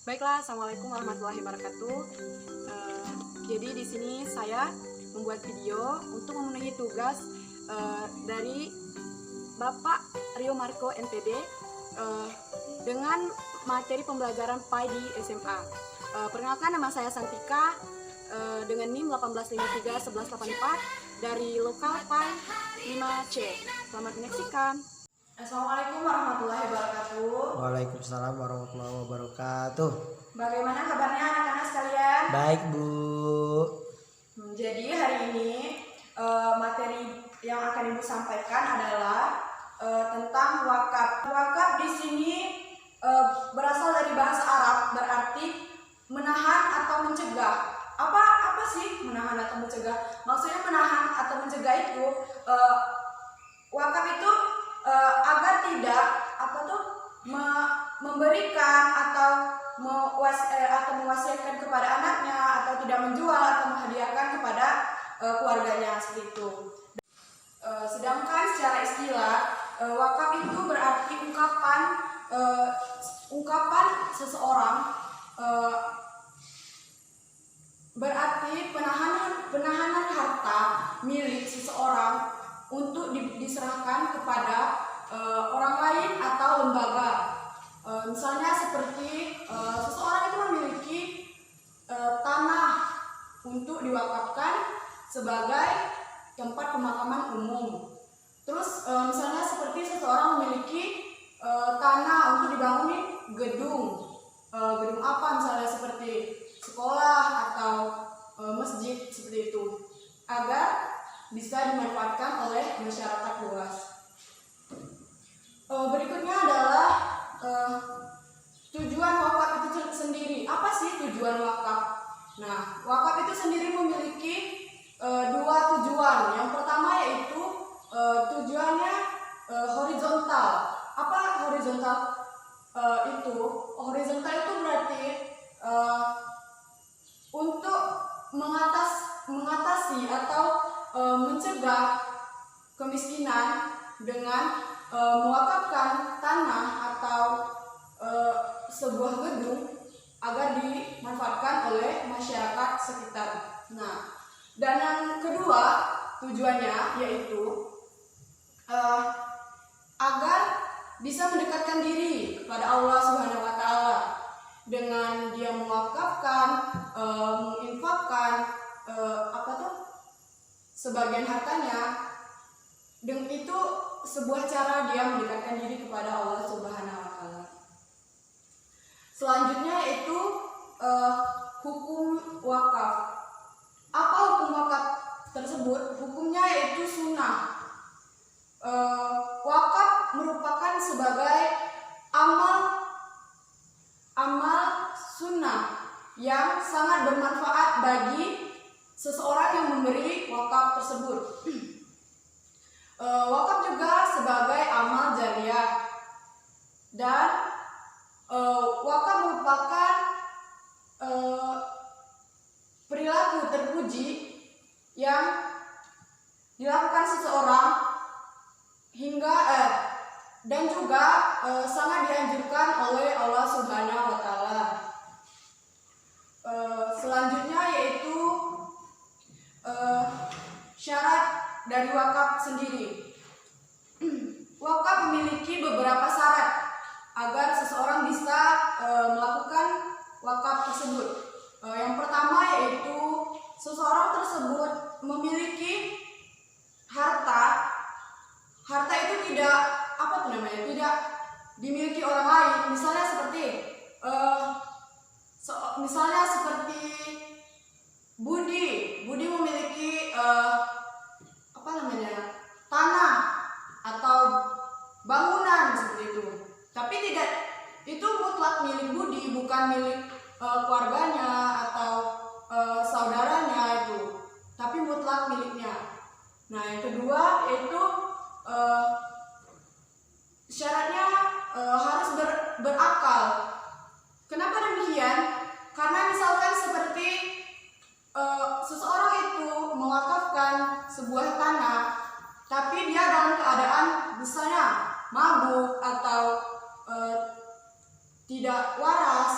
Baiklah, assalamualaikum warahmatullahi wabarakatuh. Jadi di sini saya membuat video untuk memenuhi tugas dari Bapak Rio Marco MPD dengan materi pembelajaran PAI di SMA. Perkenalkan, nama saya Santika dengan NIM 18531184 dari lokal PAI 5C. Selamat menyaksikan. Assalamualaikum warahmatullahi wabarakatuh. Waalaikumsalam warahmatullahi wabarakatuh. Bagaimana kabarnya anak-anak sekalian? Baik, Bu. Jadi hari ini materi yang akan Ibu sampaikan adalah tentang wakaf. Wakaf di sini berasal dari bahasa Arab, berarti menahan atau mencegah. Apa sih menahan atau mencegah? Maksudnya menahan atau mencegah itu wakaf itu agar tidak memberikan atau mewasiatkan kepada anaknya, atau tidak menjual atau menghadiahkan kepada keluarganya, seperti itu. Sedangkan secara istilah wakaf itu berarti ungkapan seseorang, berarti penahanan harta milik seseorang untuk diserahkan kepada orang lain atau lembaga. Misalnya seperti seseorang itu memiliki tanah untuk diwakafkan sebagai tempat pemakaman umum. Terus misalnya seperti seseorang memiliki tanah untuk dibangunin gedung apa, misalnya seperti sekolah atau masjid, seperti itu, agar bisa dimanfaatkan oleh masyarakat luas. Berikutnya adalah tujuan wakaf itu sendiri. Apa sih tujuan wakaf? Nah, wakaf itu sendiri memiliki dua tujuan. Yang pertama yaitu tujuannya horizontal. Apa horizontal itu? Horizontal itu berarti untuk mengatasi atau mencegah kemiskinan dengan mewakafkan tanah atau sebuah gedung agar dimanfaatkan oleh masyarakat sekitar. Nah, dan yang kedua tujuannya yaitu agar bisa mendekatkan diri kepada Allah Subhanahu wa Ta'ala dengan dia mewakafkan, menginfakkan sebagian hartanya. Dengan itu sebuah cara dia mendekatkan diri kepada Allah Subhanahu wa Ta'ala. Selanjutnya itu hukum wakaf. Apa hukum wakaf tersebut? Hukumnya yaitu sunnah. Wakaf merupakan sebagai amal sunnah yang sangat bermanfaat bagi seseorang yang memberi wakaf tersebut. Wakaf juga sebagai amal jariah, dan wakaf merupakan perilaku terpuji yang dilakukan seseorang dan juga sangat dianjurkan oleh Allah Subhanahu wa Ta'ala. Selanjutnya yaitu syarat dari wakaf sendiri. Wakaf memiliki beberapa syarat agar seseorang bisa melakukan wakaf tersebut. Yang pertama yaitu seseorang tersebut memiliki harta itu tidak tidak dimiliki orang lain. Misalnya seperti Budi memiliki tanah atau bangunan, seperti itu. Tapi tidak, itu mutlak milik Budi, bukan milik keluarganya atau saudaranya itu, tapi mutlak miliknya. Nah, yang kedua yaitu syaratnya harus berakal. Kenapa demikian? Karena misalkan seperti seseorang itu mewakafkan sebuah tanah, tapi dia dalam keadaan misalnya mabuk atau tidak waras,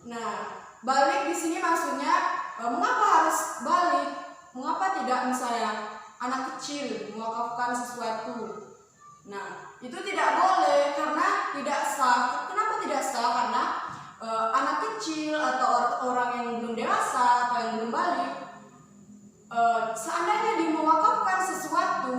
Nah, balik di sini maksudnya mengapa harus balik? Mengapa tidak misalnya anak kecil mewakafkan sesuatu? Nah, itu tidak boleh karena tidak sah. Kenapa tidak sah? Karena anak kecil atau orang yang belum dewasa atau yang belum balik, seandainya dia mewakafkan sesuatu,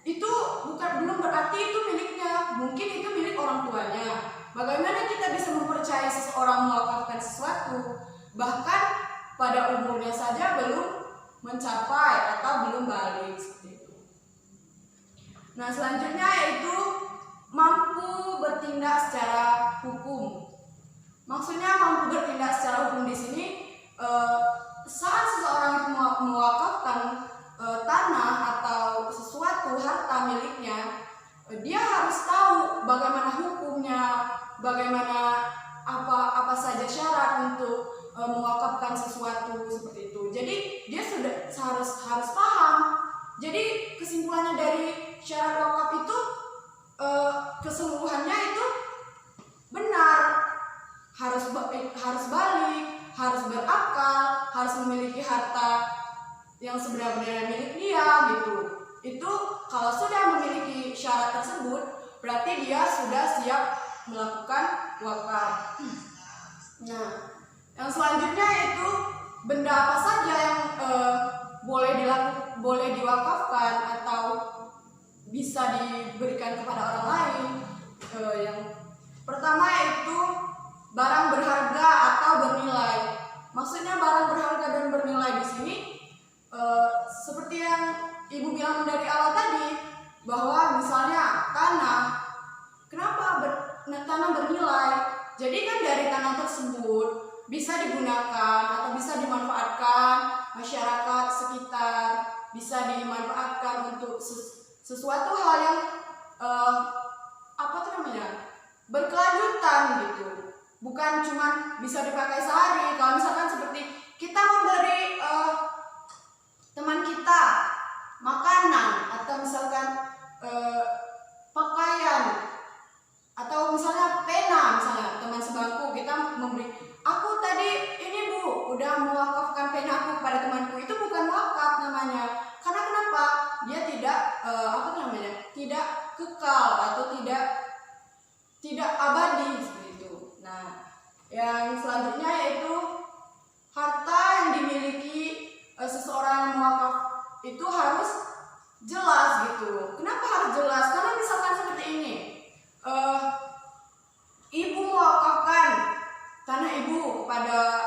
itu belum berarti itu miliknya. Mungkin itu milik orang tuanya. Bagaimana kita bisa mempercayai seseorang mewakafkan sesuatu, bahkan pada umurnya saja belum mencapai atau belum balik seperti itu. Nah, selanjutnya yaitu mampu bertindak secara hukum. Maksudnya mampu bertindak secara hukum di sini saat seseorang itu mewakafkan tanah atau sesuatu harta miliknya, dia harus tahu bagaimana hukumnya, bagaimana apa saja syarat untuk mewakafkan sesuatu seperti itu. Jadi dia sudah harus paham. Jadi kesimpulannya dari syarat wakaf itu keseluruhannya itu benar, harus balik, harus berakal, harus memiliki harta yang sebenarnya milik dia gitu. Itu kalau sudah memiliki syarat tersebut, berarti dia sudah siap melakukan wakaf. Nah, yang selanjutnya yaitu benda apa saja yang boleh diwakafkan atau bisa diberikan kepada orang lain. Yang pertama yaitu barang berharga atau bernilai. Maksudnya barang berharga dan bernilai di sini seperti yang Ibu bilang dari awal tadi, bahwa misalnya tanah, kenapa tanah bernilai? Jadi kan dari tanah tersebut bisa digunakan atau bisa dimanfaatkan masyarakat sekitar, bisa dimanfaatkan untuk sesuatu hal yang berkelanjutan gitu. Bukan cuma bisa dipakai sehari. Kalau misalkan seperti kita memberi teman kita makanan atau misalkan pakaian atau misalnya pena, misalnya teman sebangku kita memberi, aku tadi ini Bu udah mewakafkan pena aku kepada temanku, itu bukan wakaf namanya. Karena kenapa? Dia tidak tidak kekal atau tidak abadi seperti itu. Nah, yang selanjutnya yaitu harta yang dimiliki seseorang yang mewakaf itu harus jelas gitu. Kenapa harus jelas? Karena misalkan seperti ini, ibu mewakafkan tanah ibu kepada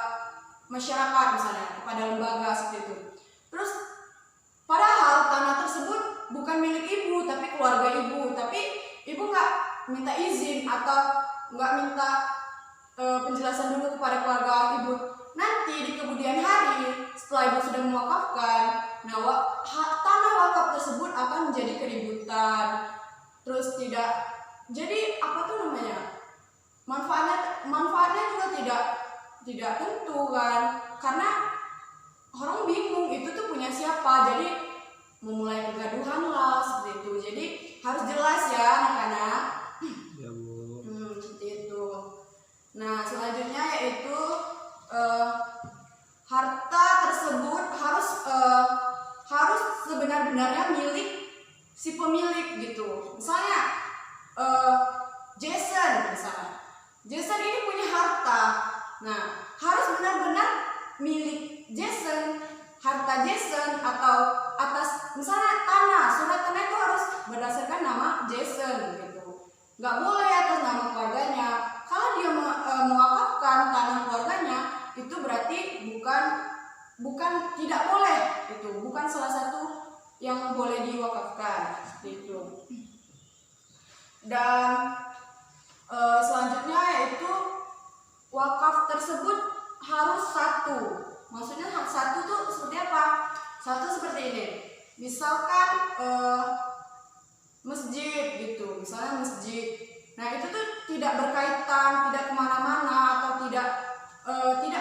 masyarakat misalnya, kepada lembaga seperti itu. Terus padahal tanah tersebut bukan milik ibu tapi keluarga ibu, tapi ibu nggak minta izin atau nggak minta penjelasan dulu kepada keluarga ibu. Nanti di kemudian hari setelah ibu sudah mewakafkan, tanah wakaf tersebut akan menjadi keributan. Terus tidak, jadi manfaatnya juga tidak tentu kan, karena orang bingung itu tuh punya siapa, jadi memulai kegaduhan lah seperti itu. Jadi harus jelas ya anak-anak. Ya Bu. Seperti itu. Nah, selanjutnya yaitu harta tersebut harus sebenar-benarnya milik si pemilik gitu. Misalnya Jason ini punya harta. Nah, harus benar-benar milik Jason, harta Jason, atau atas misalnya surat tanah itu harus berdasarkan nama Jason gitu. Nggak boleh atas nama keluarganya. Kalau dia mewakafkan tanah keluarganya, itu berarti bukan tidak boleh, itu bukan salah satu yang boleh diwakafkan itu. Dan selanjutnya yaitu wakaf tersebut harus satu. Maksudnya satu tuh seperti apa? Satu seperti ini. Misalkan masjid gitu, misalnya masjid. Nah itu tuh tidak berkaitan, tidak kemana-mana atau tidak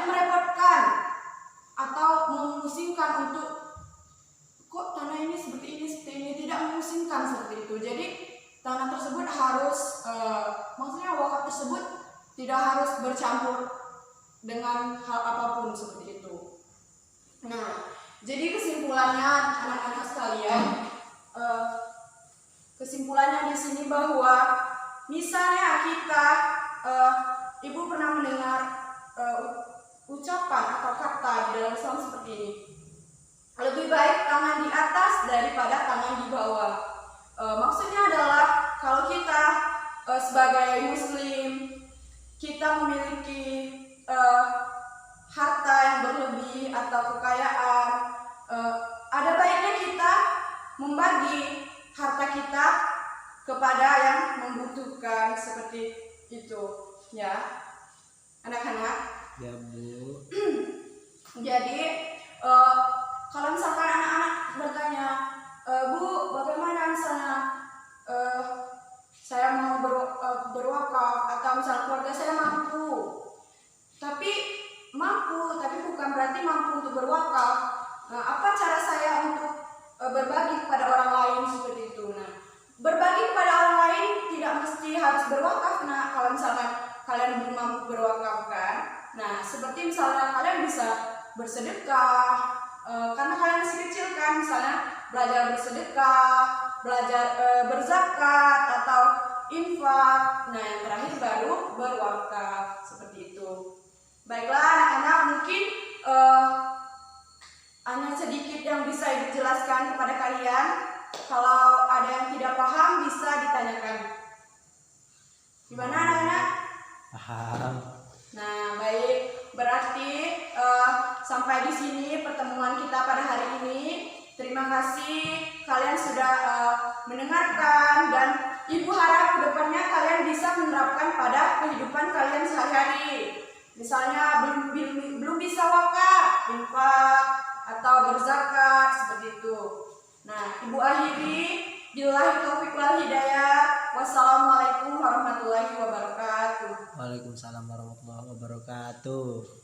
merepotkan atau memusingkan untuk kok tanah ini seperti ini, tidak memusingkan seperti itu. Jadi tanah tersebut harus maksudnya wakaf tersebut tidak harus bercampur dengan hal apapun seperti itu. Nah, jadi kesimpulannya anak-anak sekalian, kesimpulannya di sini bahwa misalnya kita, ibu pernah mendengar ucapan atau kata di dalam Islam seperti ini. Lebih baik tangan di atas daripada tangan di bawah. Maksudnya adalah kalau kita sebagai muslim, kita memiliki harta yang berlebih atau kekayaan, ada baiknya kita membagi harta kita kepada yang membutuhkan seperti itu, ya, anak-anak. Ya Bu. Jadi kalau misalkan anak-anak bertanya, Bu, bagaimana misalnya saya mau berwakaf atau misalnya keluarga saya mampu, tapi bukan berarti mampu untuk berwakaf. Nah, apa cara saya untuk berbagi kepada orang lain seperti itu? Nah, berbagi kepada orang lain tidak mesti harus berwakaf. Nah, kalau misalkan kalian belum mampu berwakaf kan, nah seperti misalnya kalian bisa bersedekah, karena kalian masih kecil kan, misalnya belajar bersedekah, belajar berzakat atau infak. Nah, yang terakhir baru berwakaf seperti itu. Baiklah anak-anak, mungkin hanya sedikit yang bisa Ibu jelaskan kepada kalian. Kalau ada yang tidak paham bisa ditanyakan. Gimana anak-anak? Paham. Nah, baik. Berarti sampai di sini pertemuan kita pada hari ini. Terima kasih kalian sudah mendengarkan, dan Ibu harap kedepannya kalian bisa menerapkan pada kehidupan kalian sehari-hari. Misalnya belum bisa wakaf, infak, atau berzakat seperti itu. Nah, Ibu akhiri, billahi taufiq wal hidayah. Wassalamualaikum warahmatullahi wabarakatuh. Waalaikumsalam warahmatullahi wabarakatuh.